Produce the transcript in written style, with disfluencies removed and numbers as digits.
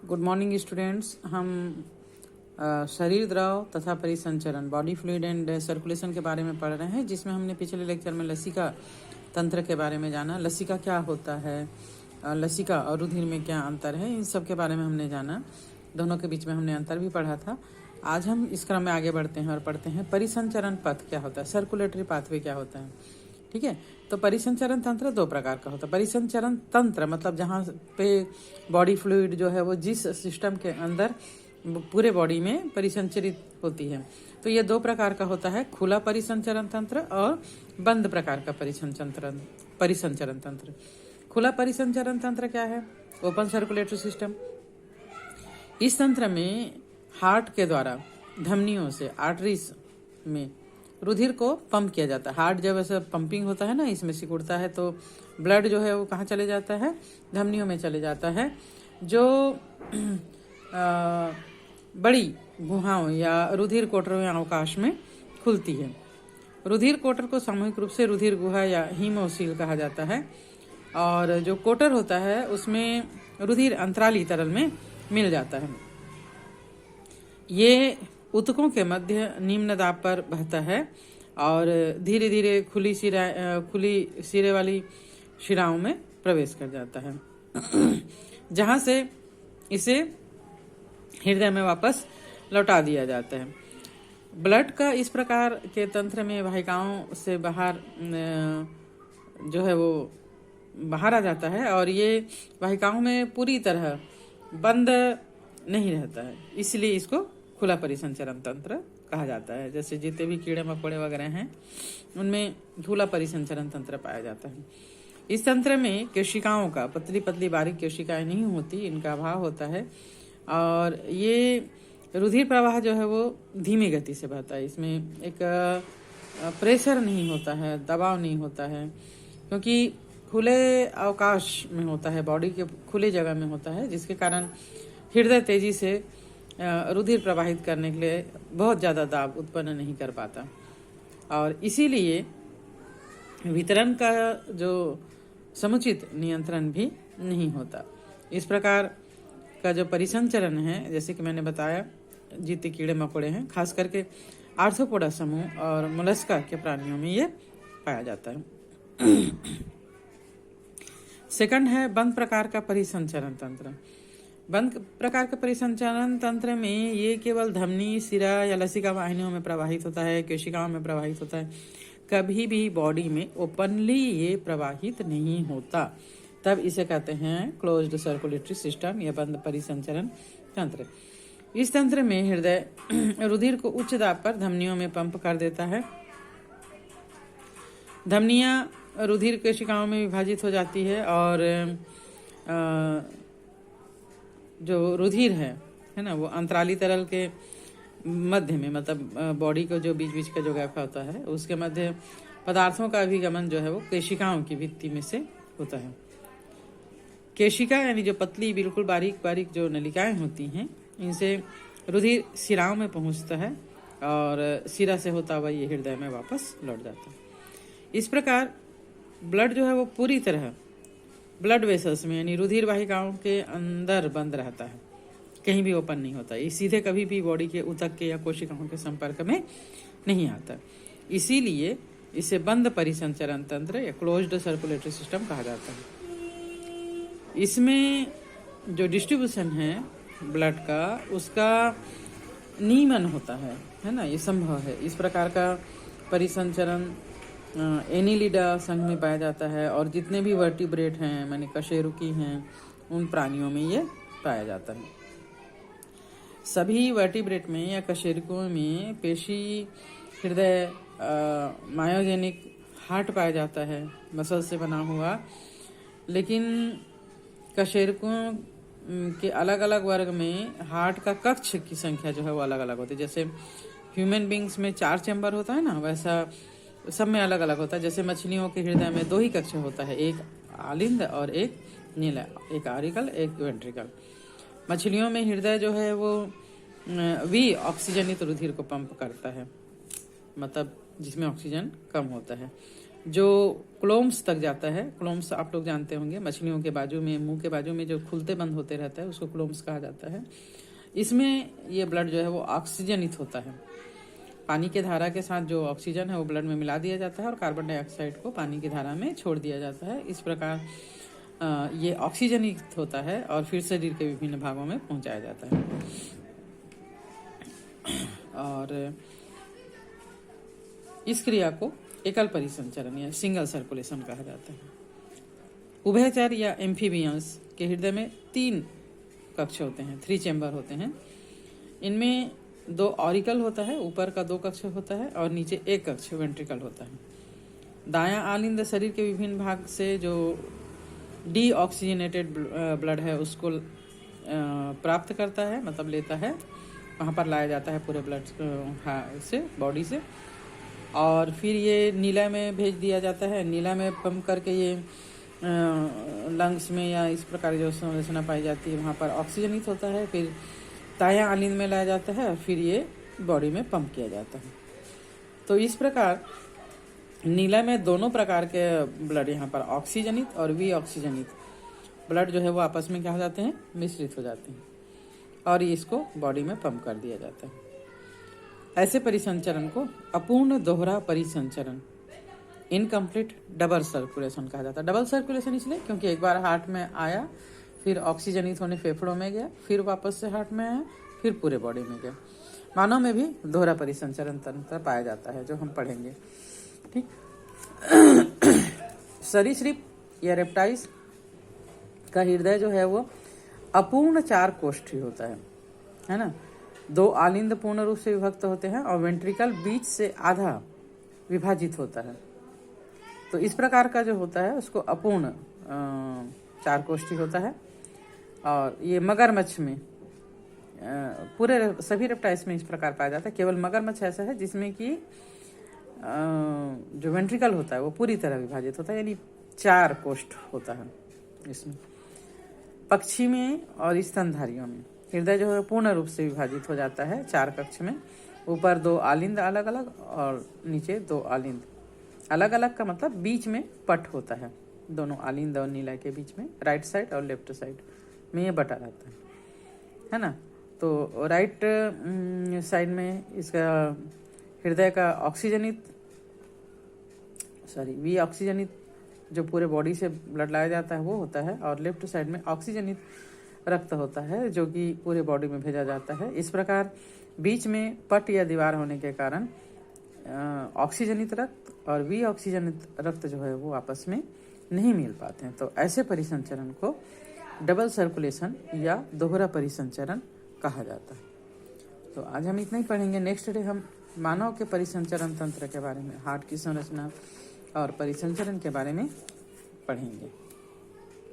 Good morning students. हम शरीर द्रव तथा परिसंचरण बॉडी फ्लूइड एंड सर्कुलेशन के बारे में पढ़ रहे हैं, जिसमें हमने पिछले लेक्चर में लसिका तंत्र के बारे में जाना। लसिका क्या होता है, लसिका और रुधिर में क्या अंतर है, इन सब के बारे में हमने जाना। दोनों के बीच में हमने अंतर भी पढ़ा था। आज हम इस क्रम में आगे बढ़ते हैं और पढ़ते हैं परिसंचरण पथ क्या होता है, सर्कुलेटरी पाथवे क्या होता है। ठीक है, तो परिसंचरण तंत्र दो प्रकार का होता है। परिसंचरण तंत्र मतलब जहाँ पे बॉडी फ्लूइड जो है वो जिस सिस्टम के अंदर पूरे बॉडी में परिसंचरित होती है, तो ये दो प्रकार का होता है, खुला परिसंचरण तंत्र और बंद प्रकार का परिसंचरण तंत्र। खुला परिसंचरण तंत्र क्या है? Open circulatory system. इस तंत्र में हार्ट के द्वारा धमनियों से आर्टरीज में रुधिर को पंप किया जाता है। हार्ट जब ऐसा पंपिंग होता है ना, इसमें सिकुड़ता है, तो ब्लड जो है वो कहाँ चले जाता है? धमनियों में चले जाता है, जो बड़ी गुहाओं या रुधिर कोटरों या अवकाश में खुलती है। रुधिर कोटर को सामूहिक रूप से रुधिर गुहा या हीमोसील कहा जाता है, और जो कोटर होता है उसमें रुधिर अंतराली तरल में मिल जाता है। ये ऊतकों के मध्य निम्न दाब पर बहता है और धीरे धीरे खुली सिरे वाली शिराओं में प्रवेश कर जाता है, जहां से इसे हृदय में वापस लौटा दिया जाता है। ब्लड का इस प्रकार के तंत्र में वाहिकाओं से बाहर जो है वो बाहर आ जाता है, और ये वाहिकाओं में पूरी तरह बंद नहीं रहता है, इसलिए इसको खुला परिसंचरण तंत्र कहा जाता है। जैसे जितने भी कीड़े मकोड़े वगैरह हैं उनमें खुला परिसंचरण तंत्र पाया जाता है। इस तंत्र में केशिकाओं का पतली पतली बारीक केशिकाएं नहीं होती, इनका अभाव होता है, और ये रुधिर प्रवाह जो है वो धीमी गति से बहता है। इसमें एक प्रेशर नहीं होता है, दबाव नहीं होता है, क्योंकि खुले अवकाश में होता है, बॉडी के खुले जगह में होता है, जिसके कारण हृदय तेजी से रुधिर प्रवाहित करने के लिए बहुत ज़्यादा दाब उत्पन्न नहीं कर पाता, और इसीलिए वितरण का जो समुचित नियंत्रण भी नहीं होता। इस प्रकार का जो परिसंचरण है, जैसे कि मैंने बताया, जितने कीड़े मकोड़े हैं, खास करके आर्थ्रोपोडा समूह और मोलस्का के प्राणियों में ये पाया जाता है। सेकंड है बंद प्रकार का परिसंचरण तंत्र। बंद प्रकार का परिसंचरण तंत्र में ये केवल धमनी, सिरा या लसिका वाहिनियों में प्रवाहित होता है, केशिकाओं में प्रवाहित होता है, कभी भी बॉडी में ओपनली ये प्रवाहित नहीं होता। तब इसे कहते हैं क्लोज्ड सर्कुलेटरी सिस्टम या बंद परिसंचरण तंत्र। इस तंत्र में हृदय रुधिर को उच्च दाब पर धमनियों में पंप कर देता है। धमनियां रुधिर केशिकाओं में विभाजित हो जाती है, और जो रुधिर है ना, वो अंतराली तरल के मध्य में, मतलब बॉडी को जो बीच बीच का जो गैप होता है उसके मध्य पदार्थों का अभिगमन जो है वो केशिकाओं की भित्ति में से होता है। केशिका यानी जो पतली बिल्कुल बारीक बारीक जो नलिकाएं होती हैं, इनसे रुधिर सिराओं में पहुंचता है, और सिरा से होता हुआ ये हृदय में वापस लौट जाता है। इस प्रकार ब्लड जो है वो पूरी तरह ब्लड वेसल्स में यानी रुधिर वाहिकाओं के अंदर बंद रहता है, कहीं भी ओपन नहीं होता। ये सीधे कभी भी बॉडी के ऊतक के या कोशिकाओं के संपर्क में नहीं आता, इसीलिए इसे बंद परिसंचरण तंत्र या क्लोज्ड सर्कुलेटरी सिस्टम कहा जाता है। इसमें जो डिस्ट्रीब्यूशन है ब्लड का, उसका नियमन होता है ना, ये संभव है। इस प्रकार का परिसंचरण एनिलिडा संघ में पाया जाता है, और जितने भी वर्टिब्रेट हैं, माने कशेरुकी हैं, उन प्राणियों में ये पाया जाता है। सभी वर्टिब्रेट में या कशेरुकों में पेशी, हृदय, मायोजेनिक हार्ट पाया जाता है, मसल से बना हुआ, लेकिन कशेरुकों के अलग अलग वर्ग में हार्ट का कक्ष की संख्या जो है वो अलग अलग होती है। जैसे ह्यूमन बींग्स में 4 चैम्बर होता है ना, वैसा सब में अलग अलग होता है। जैसे मछलियों के हृदय में 2 ही कक्ष होता है, एक आलिंद और एक नीला, एक आरिकल एक वेंट्रिकल। मछलियों में हृदय जो है वो वी ऑक्सीजनित रुधिर को पंप करता है, मतलब जिसमें ऑक्सीजन कम होता है, जो क्लोम्स तक जाता है। क्लोम्स आप लोग जानते होंगे, मछलियों के बाजू में, मुंह के बाजू में जो खुलते बंद होते रहता है उसको क्लोम्स कहा जाता है। इसमें ये ब्लड जो है वो ऑक्सीजनित होता है। पानी के धारा के साथ जो ऑक्सीजन है वो ब्लड में मिला दिया जाता है और कार्बन डाइऑक्साइड को पानी की धारा में छोड़ दिया जाता है। इस प्रकार ये ऑक्सीजनित होता है और फिर शरीर के विभिन्न भागों में पहुंचाया जाता है। और इस क्रिया को एकल परिसंचरण या सिंगल सर्कुलेशन कहा जाता है। उभयचर या एम्फीबियंस के हृदय में 3 कक्ष होते हैं, 3 चैम्बर होते हैं। इनमें 2 ऑरिकल होता है, ऊपर का 2 कक्ष होता है और नीचे 1 कक्ष वेंट्रिकल होता है। दायां आलिंद शरीर के विभिन्न भाग से जो डीऑक्सीजनेटेड ब्लड है उसको प्राप्त करता है, मतलब लेता है, वहाँ पर लाया जाता है पूरे ब्लड से, बॉडी से, और फिर ये नीला में भेज दिया जाता है। नीला में पंप करके ये लंग्स में या इस प्रकार जो संरचना पाई जाती है वहाँ पर ऑक्सीजनित होता है। फिर दायां आलिंद में लाया जाता है और फिर ये बॉडी में पंप किया जाता है। तो इस प्रकार नीला में दोनों प्रकार के ब्लड, यहाँ पर ऑक्सीजनित और वी ऑक्सीजनित ब्लड जो है वो आपस में क्या हो जाते हैं, मिश्रित हो जाते हैं और इसको बॉडी में पंप कर दिया जाता है। ऐसे परिसंचरण को अपूर्ण दोहरा परिसंचरण, इनकम्प्लीट डबल सर्कुलेशन कहा जाता है। डबल सर्कुलेशन इसलिए क्योंकि एक बार हार्ट में आया, फिर ऑक्सीजनित होने फेफड़ों में गया, फिर वापस से हार्ट में आया, फिर पूरे बॉडी में गया। मानव में भी दोहरा परिसंचरण तंत्र पाया जाता है, जो हम पढ़ेंगे। ठीक। सरीसृप या रेप्टाइल्स का हृदय जो है वो अपूर्ण 4 कोष्ठी होता है ना। 2 आलिंद पूर्ण रूप से विभक्त होते हैं और वेंट्रिकल बीच से आधा विभाजित होता है। तो इस प्रकार का जो होता है उसको अपूर्ण 4 कोष्ठी होता है। और ये मगरमच्छ में, पूरे सभी रेप्टाइल्स में इस प्रकार पाया जाता है। केवल मगरमच्छ ऐसा है जिसमें कि जो वेंट्रिकल होता है वो पूरी तरह विभाजित होता है, यानी 4 कोष्ठ होता है इसमें। पक्षी में और स्तनधारियों में हृदय जो है पूर्ण रूप से विभाजित हो जाता है 4 कक्ष में। ऊपर 2 आलिंद अलग अलग और नीचे 2 आलिंद अलग अलग, का मतलब बीच में पट होता है, दोनों आलिंद और नीला के बीच में, राइट साइड और लेफ्ट साइड में ये बटा रहता है ना। तो राइट साइड में इसका हृदय का वी ऑक्सीजनित जो पूरे बॉडी से ब्लड लाया जाता है वो होता है, और लेफ्ट साइड में ऑक्सीजनित रक्त होता है जो कि पूरे बॉडी में भेजा जाता है। इस प्रकार बीच में पट या दीवार होने के कारण ऑक्सीजनित रक्त और वी ऑक्सीजनित रक्त जो है वो आपस में नहीं मिल पाते हैं। तो ऐसे परिसंचरण को डबल सर्कुलेशन या दोहरा परिसंचरण कहा जाता है। तो आज हम इतना ही पढ़ेंगे। नेक्स्ट डे हम मानव के परिसंचरण तंत्र के बारे में, हार्ट की संरचना और परिसंचरण के बारे में पढ़ेंगे।